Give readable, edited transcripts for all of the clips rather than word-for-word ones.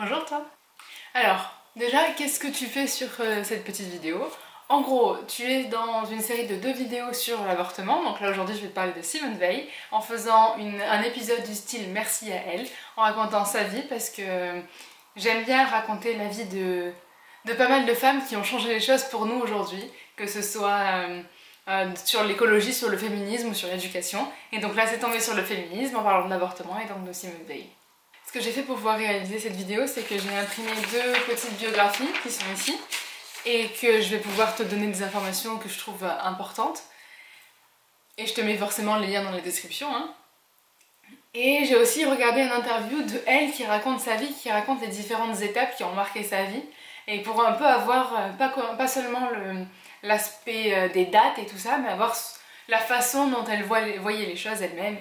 Bonjour toi. Alors, déjà, qu'est-ce que tu fais sur cette petite vidéo? En gros, tu es dans une série de 2 vidéos sur l'avortement, donc là aujourd'hui je vais te parler de Simone Veil, en faisant un épisode du style merci à elle, en racontant sa vie, parce que j'aime bien raconter la vie de pas mal de femmes qui ont changé les choses pour nous aujourd'hui, que ce soit sur l'écologie, sur le féminisme ou sur l'éducation. Et donc là c'est tombé sur le féminisme en parlant de l'avortement et donc de Simone Veil. Ce que j'ai fait pour pouvoir réaliser cette vidéo, c'est que j'ai imprimé 2 petites biographies qui sont ici et que je vais pouvoir te donner des informations que je trouve importantes. Et je te mets forcément les liens dans la description. Hein. Et j'ai aussi regardé une interview de elle qui raconte sa vie, qui raconte les différentes étapes qui ont marqué sa vie. Et pour un peu avoir, pas seulement l'aspect des dates et tout ça, mais avoir la façon dont elle voyait les choses elle-même.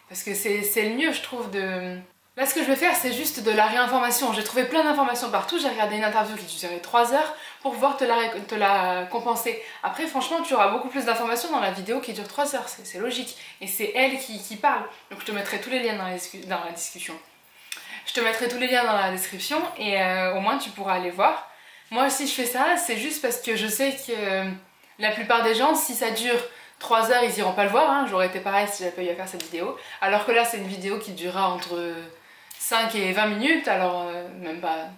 Parce que c'est le mieux, je trouve, de... Là, ce que je vais faire, c'est juste de la réinformation. J'ai trouvé plein d'informations partout. J'ai regardé une interview qui durait 3 heures pour pouvoir te la compenser. Après, franchement, tu auras beaucoup plus d'informations dans la vidéo qui dure 3 heures. C'est logique. Et c'est elle qui parle. Donc, je te mettrai tous les liens dans la discussion. Je te mettrai tous les liens dans la description et au moins, tu pourras aller voir. Moi, si je fais ça, c'est juste parce que je sais que la plupart des gens, si ça dure 3 heures, ils iront pas le voir. Hein. J'aurais été pareil si j'avais pas eu à faire cette vidéo. Alors que là, c'est une vidéo qui durera entre 5 et 20 minutes, alors même pas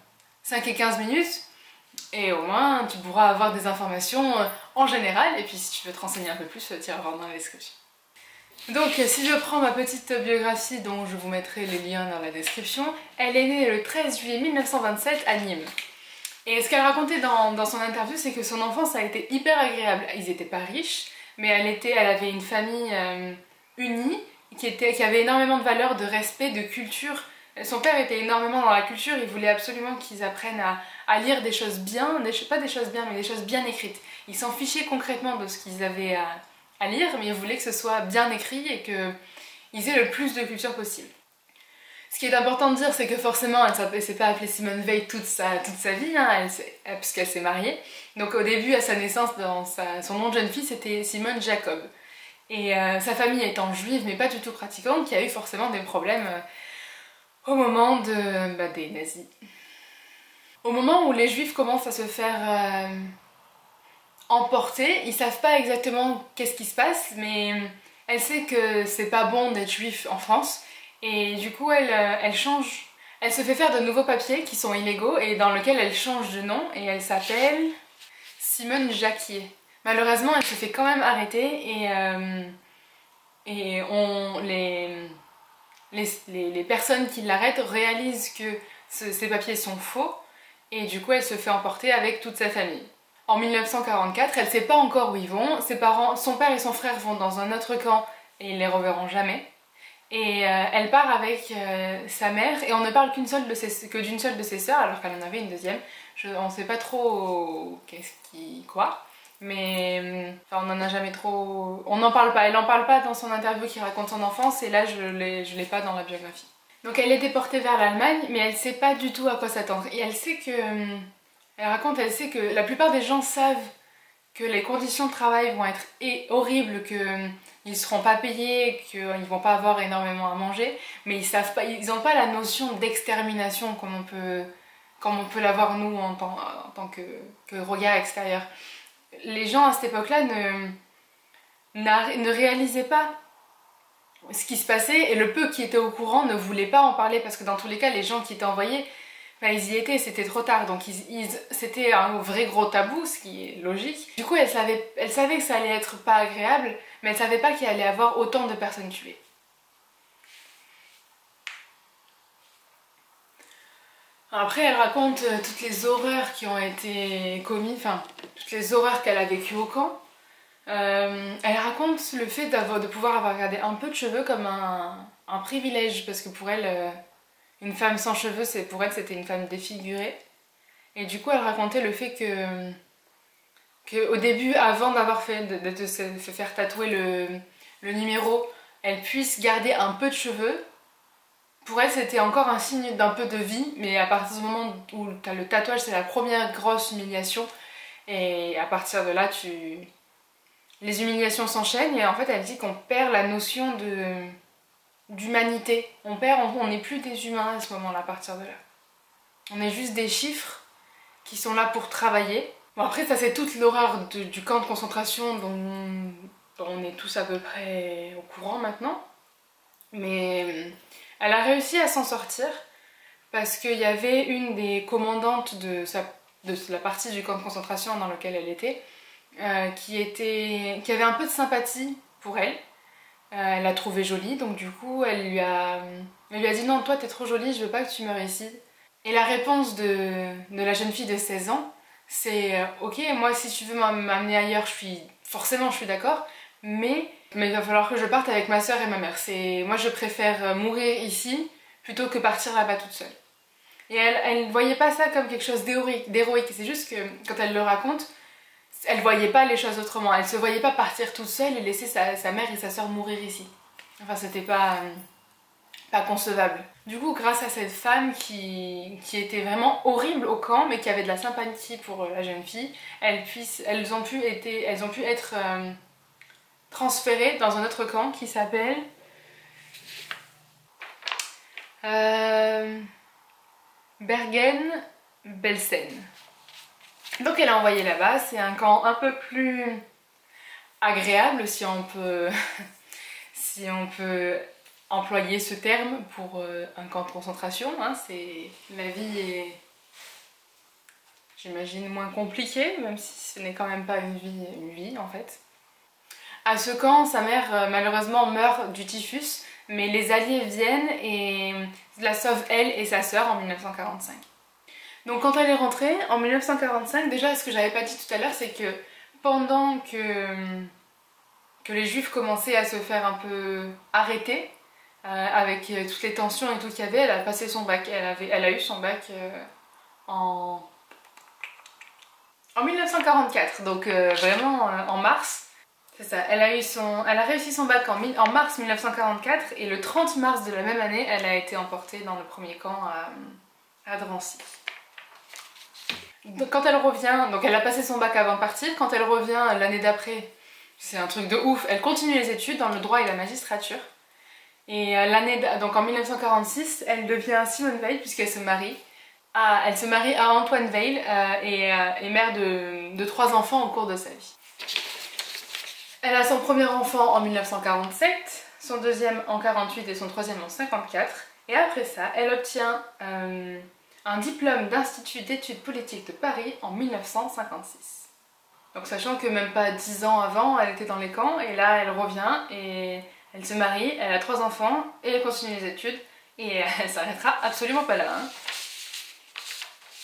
5 et 15 minutes, et au moins tu pourras avoir des informations en général, et puis si tu veux te renseigner un peu plus, tu iras voir dans la description. Donc si je prends ma petite biographie dont je vous mettrai les liens dans la description, elle est née le 13 juillet 1927 à Nîmes. Et ce qu'elle racontait dans son interview, c'est que son enfance a été hyper agréable. Ils n'étaient pas riches, mais elle avait une famille unie, qui avait énormément de valeurs, de respect, de culture. Son père était énormément dans la culture, il voulait absolument qu'ils apprennent à lire des choses bien, pas des choses bien, mais des choses bien écrites. Il s'en fichait concrètement de ce qu'ils avaient à lire, mais il voulait que ce soit bien écrit et qu'ils aient le plus de culture possible. Ce qui est important de dire, c'est que forcément, elle ne s'est pas appelée Simone Veil toute sa vie, hein, puisqu'elle s'est mariée. Donc au début, à sa naissance, son nom de jeune fille, c'était Simone Jacob. Et sa famille étant juive, mais pas du tout pratiquante, qui a eu forcément des problèmes au moment des nazis. Au moment où les juifs commencent à se faire emporter, ils savent pas exactement qu'est-ce qui se passe, mais elle sait que c'est pas bon d'être juif en France, et du coup elle change. Elle se fait faire de nouveaux papiers qui sont illégaux et dans lesquels elle change de nom, et elle s'appelle Simone Jacquier. Malheureusement, elle se fait quand même arrêter et les personnes qui l'arrêtent réalisent que ces papiers sont faux et du coup elle se fait emporter avec toute sa famille. En 1944, elle ne sait pas encore où ils vont, son père et son frère vont dans un autre camp et ils les reverront jamais. Et elle part avec sa mère et on ne parle que d'une seule de ses sœurs alors qu'elle en avait une deuxième. On ne sait pas trop quoi. Mais enfin, on en a jamais trop... On n'en parle pas, elle n'en parle pas dans son interview qui raconte son enfance et là je l'ai pas dans la biographie. Donc elle est déportée vers l'Allemagne mais elle sait pas du tout à quoi s'attendre. Et elle sait que... Elle sait que la plupart des gens savent que les conditions de travail vont être horribles, qu'ils ne seront pas payés, qu'ils ne vont pas avoir énormément à manger, mais ils n'ont pas la notion d'extermination comme on peut l'avoir nous en tant que regard extérieur. Les gens à cette époque-là ne réalisaient pas ce qui se passait et le peu qui étaient au courant ne voulaient pas en parler parce que dans tous les cas, les gens qui étaient envoyés, ils y étaient, c'était trop tard, donc c'était un vrai gros tabou, ce qui est logique. Du coup, elle savait que ça allait être pas agréable, mais elle savait pas qu'il allait y avoir autant de personnes tuées. Après, elle raconte toutes les horreurs qui ont été commises, enfin, toutes les horreurs qu'elle a vécues au camp. Elle raconte le fait de pouvoir avoir gardé un peu de cheveux comme un privilège, parce que pour elle, une femme sans cheveux, pour elle, c'était une femme défigurée. Et du coup, elle racontait le fait que au début, avant d'avoir de se faire tatouer le numéro, elle puisse garder un peu de cheveux. Pour elle, c'était encore un signe d'un peu de vie, mais à partir du moment où tu as le tatouage, c'est la première grosse humiliation. Et à partir de là, les humiliations s'enchaînent et en fait, elle dit qu'on perd la notion d'humanité. On n'est plus des humains à ce moment-là, à partir de là. On est juste des chiffres qui sont là pour travailler. Bon après ça c'est toute l'horreur du camp de concentration dont on est tous à peu près au courant maintenant. Mais elle a réussi à s'en sortir parce qu'il y avait une des commandantes de la partie du camp de concentration dans lequel elle était qui avait un peu de sympathie pour elle. Elle l'a trouvée jolie, donc du coup elle lui a dit non, toi t'es trop jolie, je veux pas que tu meurs ici. Et la réponse de la jeune fille de 16 ans, c'est ok, moi si tu veux m'amener ailleurs, forcément je suis d'accord, mais il va falloir que je parte avec ma soeur et ma mère. Moi je préfère mourir ici plutôt que partir là-bas toute seule. Et elle ne voyait pas ça comme quelque chose d'héroïque, c'est juste que quand elle le raconte, elle voyait pas les choses autrement, elle se voyait pas partir toute seule et laisser sa mère et sa soeur mourir ici. Enfin c'était pas concevable. Du coup, grâce à cette femme qui était vraiment horrible au camp, mais qui avait de la sympathie pour la jeune fille, elles ont pu être transférées dans un autre camp qui s'appelle Bergen-Belsen. Donc elle est envoyée là-bas, c'est un camp un peu plus agréable si on peut employer ce terme pour un camp de concentration. Hein. La vie est, j'imagine, moins compliquée, même si ce n'est quand même pas une vie en fait. À ce camp, sa mère malheureusement meurt du typhus, mais les Alliés viennent et la sauvent elle et sa sœur en 1945. Donc quand elle est rentrée, en 1945, déjà ce que j'avais pas dit tout à l'heure, c'est que pendant que les Juifs commençaient à se faire un peu arrêter, avec toutes les tensions et tout qu'il y avait, elle a passé son bac. Elle a eu son bac en 1944, donc vraiment en mars. C'est ça, elle a réussi son bac en mars 1944 et le 30 mars de la même année, elle a été emportée dans le premier camp à Drancy. Donc quand elle revient, donc elle a passé son bac avant de partir, quand elle revient l'année d'après, c'est un truc de ouf, elle continue les études dans le droit et la magistrature. Et donc en 1946, elle devient Simone Veil puisqu'elle se marie. Elle se marie à Antoine Veil et est mère de 3 enfants au cours de sa vie. Elle a son premier enfant en 1947, son deuxième en 1948 et son troisième en 1954. Et après ça, elle obtient un diplôme d'Institut d'études politiques de Paris en 1956. Donc sachant que même pas 10 ans avant, elle était dans les camps et là elle revient et elle se marie, elle a 3 enfants et elle continue les études et elle s'arrêtera absolument pas là. Hein.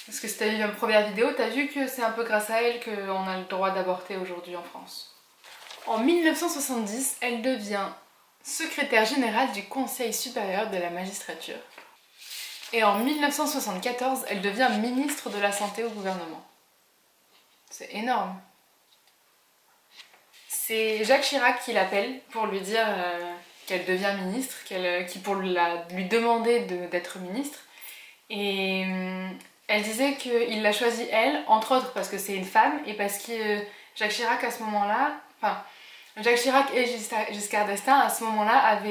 Parce que si t'as vu ma première vidéo, t'as vu que c'est un peu grâce à elle qu'on a le droit d'avorter aujourd'hui en France. En 1970, elle devient secrétaire générale du Conseil supérieur de la magistrature. Et en 1974, elle devient ministre de la Santé au gouvernement. C'est énorme. C'est Jacques Chirac qui l'appelle pour lui dire qu'elle devient ministre, pour lui demander d'être ministre. Et elle disait qu'il l'a choisie elle, entre autres parce que c'est une femme et parce que Jacques Chirac à ce moment-là, enfin Jacques Chirac et Giscard d'Estaing à ce moment-là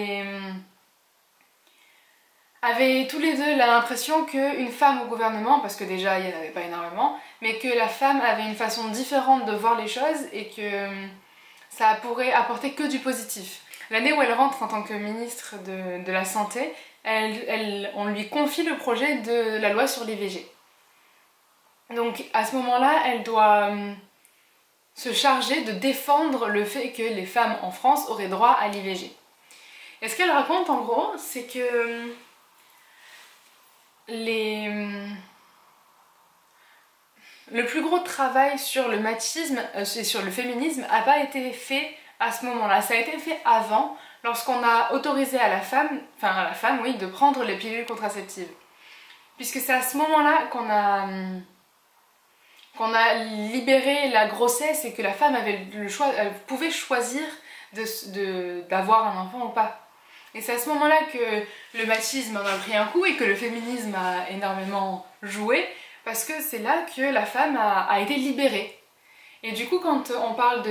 avaient tous les deux l'impression qu'une femme au gouvernement, parce que déjà il n'y en avait pas énormément, mais que la femme avait une façon différente de voir les choses et que ça pourrait apporter que du positif. L'année où elle rentre en tant que ministre de la Santé, on lui confie le projet de la loi sur l'IVG. Donc à ce moment-là, elle doit se charger de défendre le fait que les femmes en France auraient droit à l'IVG. Et ce qu'elle raconte en gros, c'est que le plus gros travail sur le machisme et sur le féminisme n'a pas été fait à ce moment-là. Ça a été fait avant, lorsqu'on a autorisé à la femme, oui, de prendre les pilules contraceptives. Puisque c'est à ce moment-là qu'on a libéré la grossesse et que la femme avait le choix, elle pouvait choisir d'avoir un enfant ou pas. Et c'est à ce moment-là que le machisme en a pris un coup et que le féminisme a énormément joué, parce que c'est là que la femme a été libérée. Et du coup, quand on parle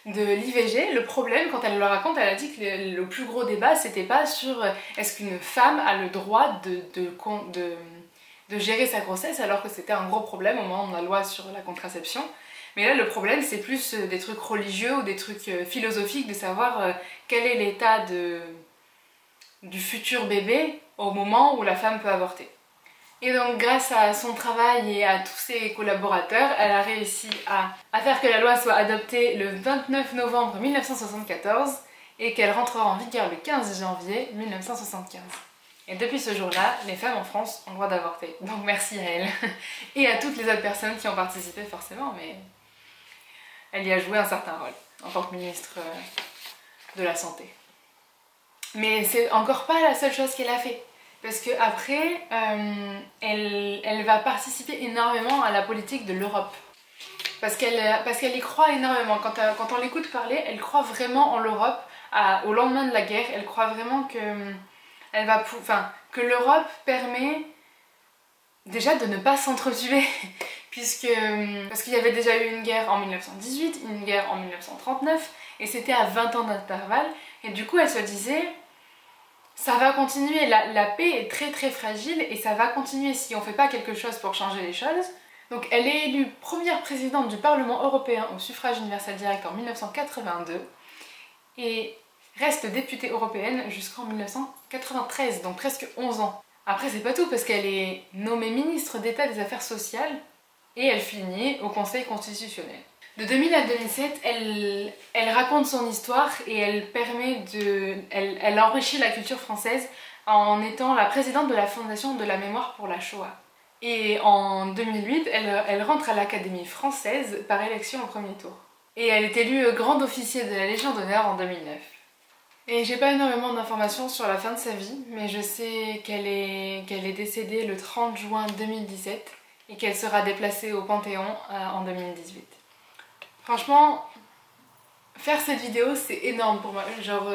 de l'IVG, le problème, quand elle le raconte, elle a dit que le plus gros débat, c'était pas sur est-ce qu'une femme a le droit de gérer sa grossesse, alors que c'était un gros problème au moment de la loi sur la contraception. Mais là, le problème, c'est plus des trucs religieux ou des trucs philosophiques, de savoir quel est l'état du futur bébé au moment où la femme peut avorter. Et donc grâce à son travail et à tous ses collaborateurs, elle a réussi à faire que la loi soit adoptée le 29 novembre 1974 et qu'elle rentrera en vigueur le 15 janvier 1975. Et depuis ce jour-là, les femmes en France ont le droit d'avorter. Donc merci à elle. Et à toutes les autres personnes qui ont participé forcément, mais elle y a joué un certain rôle en tant que ministre de la Santé. Mais c'est encore pas la seule chose qu'elle a fait. Parce qu'après, elle va participer énormément à la politique de l'Europe. Parce qu'elle y croit énormément. Quand on l'écoute parler, elle croit vraiment en l'Europe. Au lendemain de la guerre, elle croit vraiment que l'Europe permet déjà de ne pas s'entretuer. Parce qu'il y avait déjà eu une guerre en 1918, une guerre en 1939, et c'était à 20 ans d'intervalle. Et du coup, elle se disait... ça va continuer, la paix est très très fragile et ça va continuer si on ne fait pas quelque chose pour changer les choses. Donc elle est élue première présidente du Parlement européen au suffrage universel direct en 1982 et reste députée européenne jusqu'en 1993, donc presque 11 ans. Après c'est pas tout parce qu'elle est nommée ministre d'État des Affaires sociales et elle finit au Conseil constitutionnel. De 2000 à 2007, elle raconte son histoire et elle enrichit la culture française en étant la présidente de la Fondation de la mémoire pour la Shoah. Et en 2008, elle rentre à l'Académie française par élection au premier tour. Et elle est élue grande officier de la Légion d'honneur en 2009. Et j'ai pas énormément d'informations sur la fin de sa vie, mais je sais qu'elle est décédée le 30 juin 2017 et qu'elle sera déplacée au Panthéon en 2018. Franchement, faire cette vidéo, c'est énorme pour moi. Genre,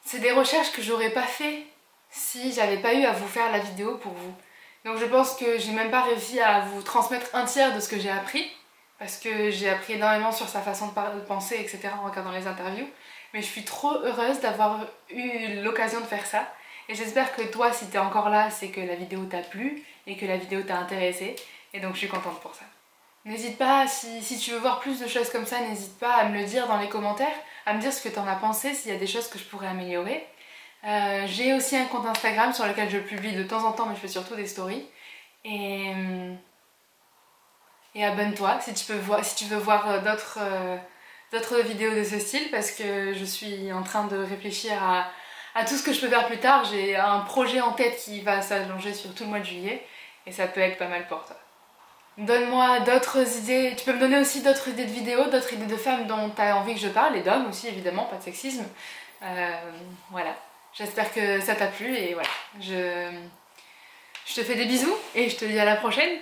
c'est des recherches que j'aurais pas fait si j'avais pas eu à vous faire la vidéo pour vous. Donc je pense que j'ai même pas réussi à vous transmettre un tiers de ce que j'ai appris, parce que j'ai appris énormément sur sa façon de penser, etc. en regardant les interviews. Mais je suis trop heureuse d'avoir eu l'occasion de faire ça. Et j'espère que toi, si t'es encore là, c'est que la vidéo t'a plu et que la vidéo t'a intéressée. Et donc je suis contente pour ça. N'hésite pas, si tu veux voir plus de choses comme ça, n'hésite pas à me le dire dans les commentaires, à me dire ce que t'en as pensé, s'il y a des choses que je pourrais améliorer. J'ai aussi un compte Instagram sur lequel je publie de temps en temps, mais je fais surtout des stories. Et abonne-toi si tu veux voir d'autres vidéos de ce style, parce que je suis en train de réfléchir à tout ce que je peux faire plus tard. J'ai un projet en tête qui va s'allonger sur tout le mois de juillet, et ça peut être pas mal pour toi. Donne-moi d'autres idées, tu peux me donner aussi d'autres idées de vidéos, d'autres idées de femmes dont tu as envie que je parle, et d'hommes aussi évidemment, pas de sexisme. Voilà, j'espère que ça t'a plu et voilà, je te fais des bisous et je te dis à la prochaine.